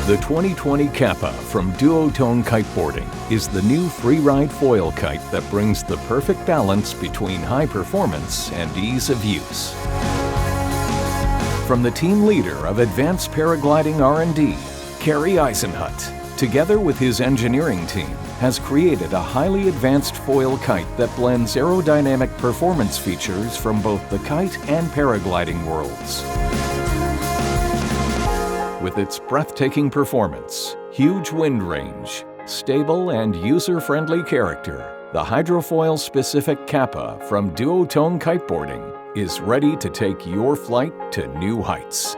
The 2020 Capa from Duotone Kiteboarding is the new Freeride foil kite that brings the perfect balance between high performance and ease of use. From the team leader of advanced paragliding R&D, Kerry Eisenhut, together with his engineering team, has created a highly advanced foil kite that blends aerodynamic performance features from both the kite and paragliding worlds. With its breathtaking performance, huge wind range, stable and user-friendly character, the hydrofoil-specific Capa from Duotone Kiteboarding is ready to take your flight to new heights.